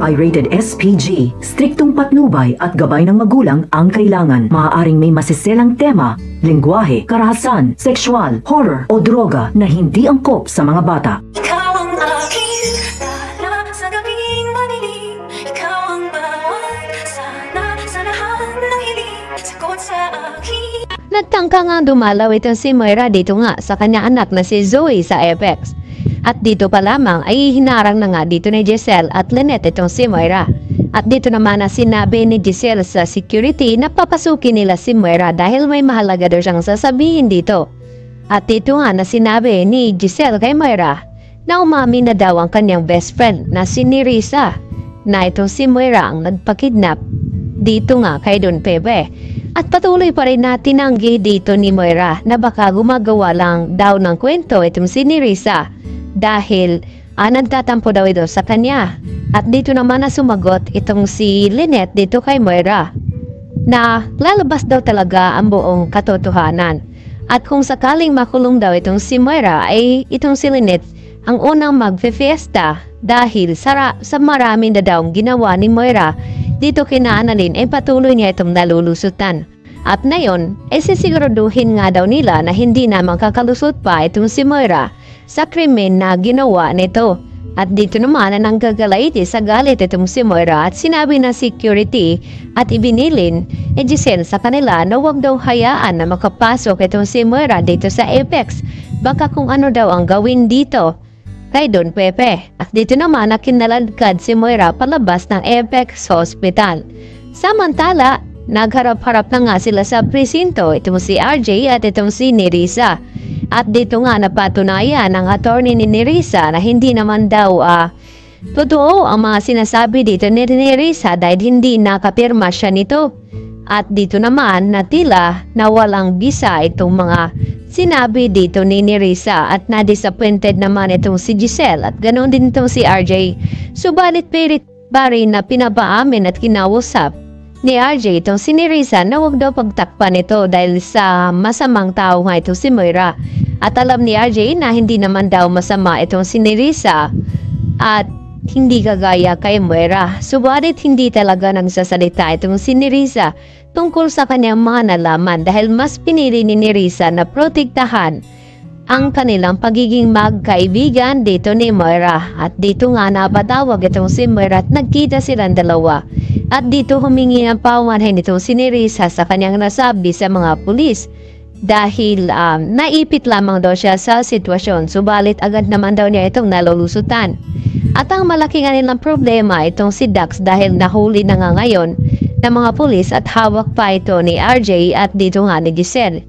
ay rated SPG. Striktong patnubay at gabay ng magulang ang kailangan. Maaaring may masiselang tema, lengguwahe, karahasan, sexual, horror o droga na hindi angkop sa mga bata. Ikaw ang aking dala sa gabing madilim. Ikaw ang bawat sana sa lahat ng hiling. Sagot sa akin. Nagtangka nga dumalaw itong si Moira dito nga sa kanya anak na si Zoe sa Apex. At dito pa lamang ay hinarang na nga dito ni Giselle at Lynette itong si Moira. At dito naman na sinabi ni Giselle sa security na papasukin nila si Moira dahil may mahalaga daw siyang sasabihin dito. At dito nga na sinabi ni Giselle kay Moira na umamin na daw ang kanyang best friend na si Nerissa na itong si Moira ang nagpakidnap dito nga kay Don Pepe. At patuloy pa rin na tinanggi dito ni Moira na baka gumagawa lang daw ng kwento itong si Nerissa dahil nagtatampo daw ito sa kanya. At dito naman na sumagot itong si Lynette dito kay Moira na lalabas daw talaga ang buong katotohanan. At kung sakaling makulong daw itong si Moira ay itong si Lynette ang unang magfe-fiesta dahil sa maraming na daw ginawa ni Moira dito kina Annalyn ay patuloy niya itong nalulusutan. At ngayon ay sisiguraduhin nga daw nila na hindi na makakalusot pa itong si Moira sa krimen na ginawa nito. At dito naman na nanggagalaiti sa galit itong si Moira at sinabi ng security at ibinilin ni Giselle sa kanila na huwag daw hayaan na makapasok itong si Moira dito sa Apex. Baka kung ano daw ang gawin dito kay Don Pepe. At dito naman na kinaladkad si Moira palabas ng Apex Hospital. Samantala, nagharap-harap na nga sila sa presinto itong si RJ at itong si Nerissa. At dito nga napatunayan ng attorney ni Nerissa na hindi naman daw totoo ang mga sinasabi dito ni Nerissa dahil hindi nakapirma siya nito. At dito naman na tila na walang bisa itong mga sinabi dito ni Nerissa at na-disappointed naman itong si Giselle at ganoon din itong si RJ. Subalit pilit pa rin na pinapaamin at kinausap ni RJ itong si Nerissa na huwag daw pagtakpan ito dahil sa masamang tao nga ito si Moira. At alam ni RJ na hindi naman daw masama itong si Nerissa at hindi kagaya kay Moira. Subalit hindi talaga nagsasalita itong si Nerissa tungkol sa kanyang mga nalaman dahil mas pinili ni Nerissa na protektahan ang kanilang pagiging magkaibigan dito ni Moira. At dito nga napatawag itong si Moira at nagkita silang dalawa. At dito humingi ng paumanhin itong si Nerissa sa kanyang nasabi sa mga pulis dahil naipit lamang daw siya sa sitwasyon. Subalit agad naman daw niya itong nalulusutan. At ang malaki nga nilang problema itong si Dax dahil nahuli na nga ngayon ng mga pulis at hawak pa ito ni RJ at dito nga ni Giselle.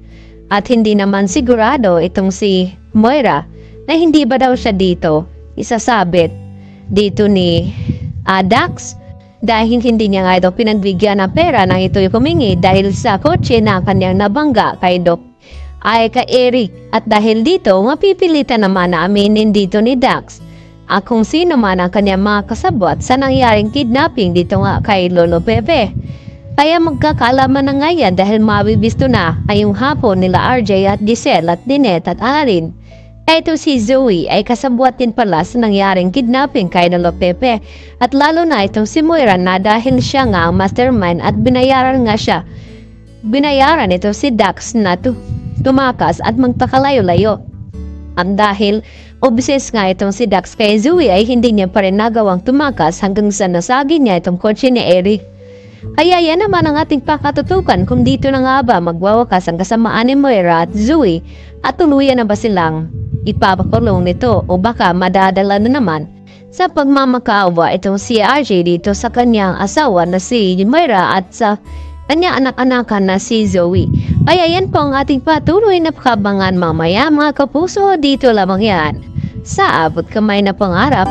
At hindi naman sigurado itong si Moira na hindi ba daw siya dito isasabit dito ni Dax dahil hindi niya nga ito pinagbigyan ng pera nang ito'y humingi dahil sa kotse na kanyang nabangga kay Doc ay kay Eric. At dahil dito mapipilitan naman na aminin dito ni Dax at kung sino man ang kanyang mga kasabot sa nangyaring kidnapping dito nga kay Lolo Pepe. Kaya magkakalaman na ngayon dahil mabibisto na ay yung hapon nila RJ at Giselle at Lynette at Annalyn. Ito si Zoe ay kasabwat din pala sa nangyaring kidnapping kay Lolo Pepe at lalo na itong si Moira na dahil siya nga ang mastermind at binayaran nga siya. Binayaran ito si Dax na tumakas at magpakalayo-layo. At dahil obses nga itong si Dax kay Zoe ay hindi niya pa rin nagawang tumakas hanggang sa nasagi niya itong kotse ni Eric. Kaya yan naman ang ating pakatutukan kung dito na nga ba magwawakas ang kasamaan ni Moira at Zoe at tuluyan na ba silang ipapakulong nito o baka madadala na naman sa pagmamakaawa itong si RJ dito sa kanyang asawa na si Moira at sa kanya anak-anakan na si Zoe. Kaya yan po ang ating patuloy na pakabangan mamaya mga kapuso, dito lamang yan sa Abot Kamay na Pangarap.